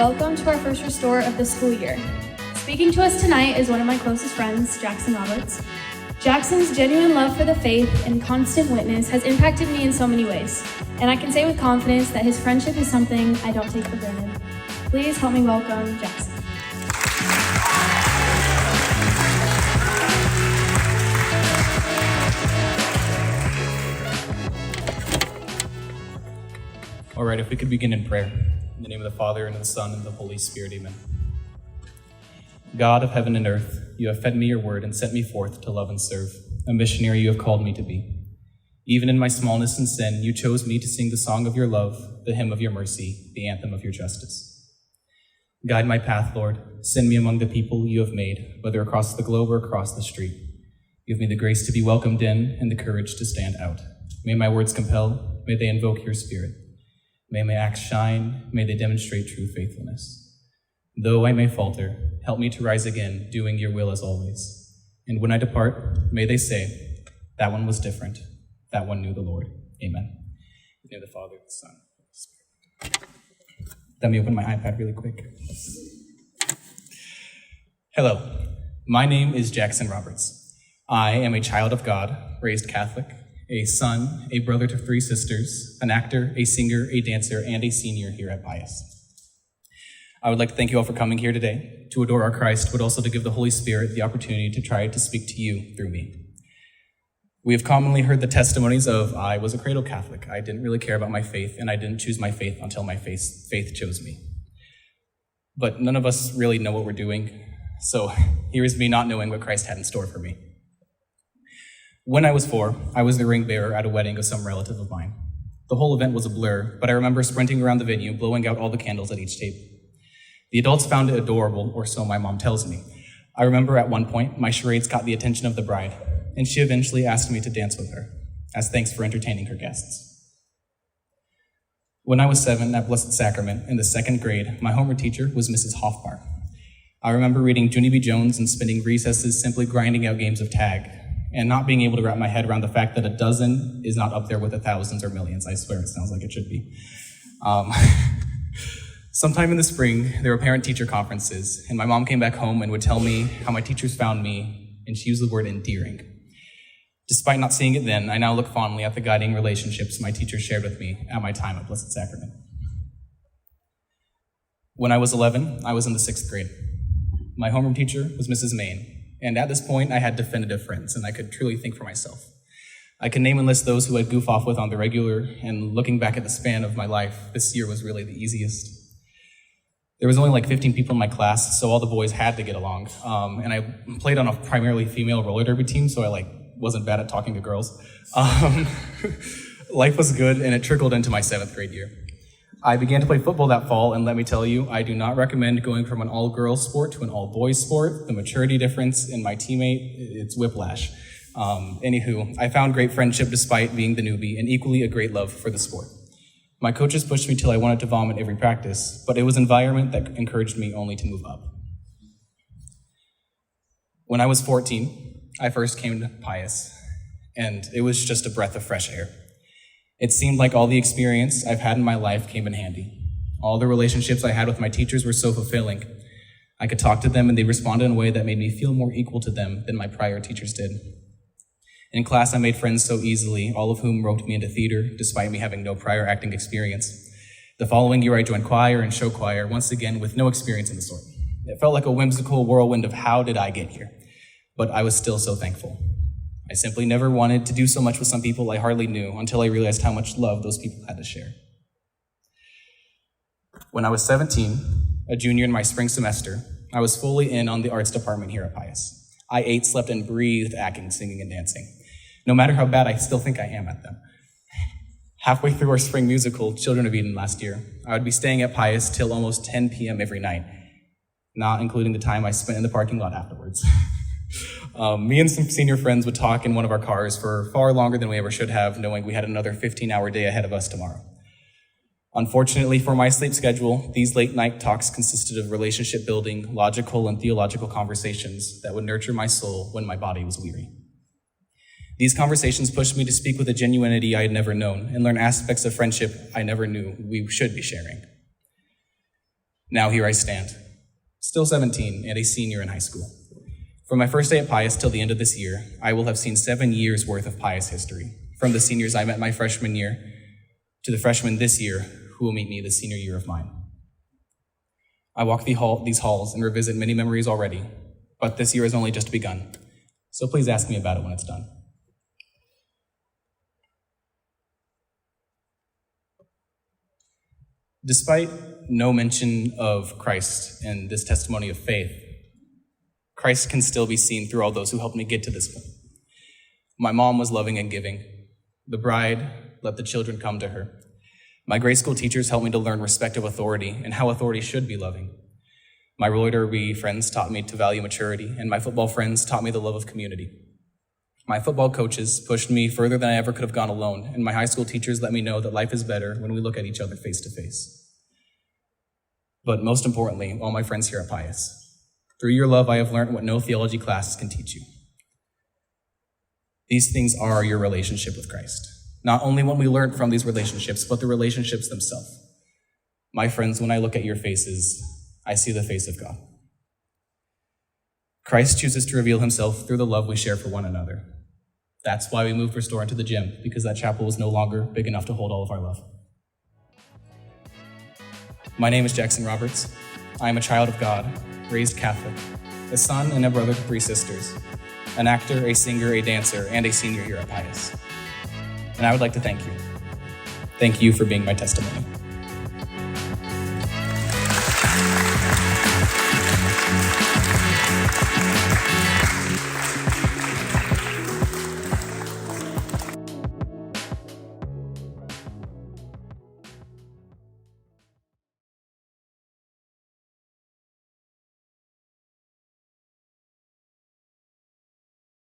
welcome to our first Restore of the school year. Speaking to us tonight is one of my closest friends, Jackson Roberts. Jackson's genuine love for the faith and constant witness has impacted me in so many ways, and I can say with confidence that his friendship is something I don't take for granted. Please help me welcome Jackson. All right, if we could begin in prayer. In the name of the Father, and of the Son, and of the Holy Spirit, amen. God of heaven and earth, you have fed me your word and sent me forth to love and serve, a missionary you have called me to be. Even in my smallness and sin, you chose me to sing the song of your love, the hymn of your mercy, the anthem of your justice. Guide my path, Lord. Send me among the people you have made, whether across the globe or across the street. Give me the grace to be welcomed in and the courage to stand out. May my words compel, may they invoke your spirit. May my acts shine, may they demonstrate true faithfulness. Though I may falter, help me to rise again, doing your will as always. And when I depart, may they say, that one was different, that one knew the Lord. Amen. In the name of the Father, the Son, and the Holy Spirit. Let me open my iPad really quick. Hello, my name is Jackson Roberts. I am a child of God, raised Catholic, a son, a brother to 3 sisters, an actor, a singer, a dancer, and a senior here at Pius. I would like to thank you all for coming here today to adore our Christ, but also to give the Holy Spirit the opportunity to try to speak to you through me. We have commonly heard the testimonies of, I was a cradle Catholic, I didn't really care about my faith, and I didn't choose my faith until my faith chose me. But none of us really know what we're doing, so here is me not knowing what Christ had in store for me. When I was 4, I was the ring bearer at a wedding of some relative of mine. The whole event was a blur, but I remember sprinting around the venue, blowing out all the candles at each table. The adults found it adorable, or so my mom tells me. I remember at one point, my charades caught the attention of the bride, and she eventually asked me to dance with her, as thanks for entertaining her guests. When I was 7 at Blessed Sacrament in the 2nd grade, my homeroom teacher was Mrs. Hoffbar. I remember reading Junie B. Jones and spending recesses simply grinding out games of tag, and not being able to wrap my head around the fact that a dozen is not up there with the thousands or millions. I swear it sounds like it should be. Sometime in the spring, there were parent-teacher conferences, and my mom came back home and would tell me how my teachers found me, and she used the word endearing. Despite not seeing it then, I now look fondly at the guiding relationships my teachers shared with me at my time at Blessed Sacrament. When I was 11, I was in the 6th grade. My homeroom teacher was Mrs. Main, and at this point, I had definitive friends, and I could truly think for myself. I can name and list those who I'd goof off with on the regular, and looking back at the span of my life, this year was really the easiest. There was only like 15 people in my class, so all the boys had to get along, and I played on a primarily female roller derby team, so I wasn't bad at talking to girls. Life was good, and it trickled into my 7th grade year. I began to play football that fall, and let me tell you, I do not recommend going from an all-girls sport to an all-boys sport. The maturity difference in my teammate, it's whiplash. Anywho, I found great friendship despite being the newbie, and equally a great love for the sport. My coaches pushed me till I wanted to vomit every practice, but it was environment that encouraged me only to move up. When I was 14, I first came to Pius, and it was just a breath of fresh air. It seemed like all the experience I've had in my life came in handy. All the relationships I had with my teachers were so fulfilling. I could talk to them and they responded in a way that made me feel more equal to them than my prior teachers did. In class, I made friends so easily, all of whom roped me into theater, despite me having no prior acting experience. The following year, I joined choir and show choir, once again with no experience in the sort. It felt like a whimsical whirlwind of how did I get here? But I was still so thankful. I simply never wanted to do so much with some people I hardly knew until I realized how much love those people had to share. When I was 17, a junior in my spring semester, I was fully in on the arts department here at Pius. I ate, slept, and breathed acting, singing, and dancing. No matter how bad I still think I am at them. Halfway through our spring musical, Children of Eden, last year, I would be staying at Pius till almost 10 p.m. every night, not including the time I spent in the parking lot afterwards. Me and some senior friends would talk in one of our cars for far longer than we ever should have, knowing we had another 15-hour day ahead of us tomorrow. Unfortunately for my sleep schedule, these late-night talks consisted of relationship-building, logical and theological conversations that would nurture my soul when my body was weary. These conversations pushed me to speak with a genuinity I had never known and learn aspects of friendship I never knew we should be sharing. Now here I stand, still 17 and a senior in high school. From my first day at Pius till the end of this year, I will have seen 7 years worth of Pius history, from the seniors I met my freshman year to the freshmen this year who will meet me the senior year of mine. I walk these halls and revisit many memories already, but this year has only just begun, so please ask me about it when it's done. Despite no mention of Christ in this testimony of faith, Christ can still be seen through all those who helped me get to this point. My mom was loving and giving. The bride let the children come to her. My grade school teachers helped me to learn respect of authority and how authority should be loving. My roller derby friends taught me to value maturity, and my football friends taught me the love of community. My football coaches pushed me further than I ever could have gone alone, and my high school teachers let me know that life is better when we look at each other face to face. But most importantly, all my friends here at Pius. Through your love, I have learned what no theology classes can teach you. These things are your relationship with Christ. Not only what we learn from these relationships, but the relationships themselves. My friends, when I look at your faces, I see the face of God. Christ chooses to reveal himself through the love we share for one another. That's why we moved Restore into the gym, because that chapel was no longer big enough to hold all of our love. My name is Jackson Roberts. I am a child of God, raised Catholic, a son and a brother to 3 sisters, an actor, a singer, a dancer, and a senior here at Pius. And I would like to thank you. Thank you for being my testimony.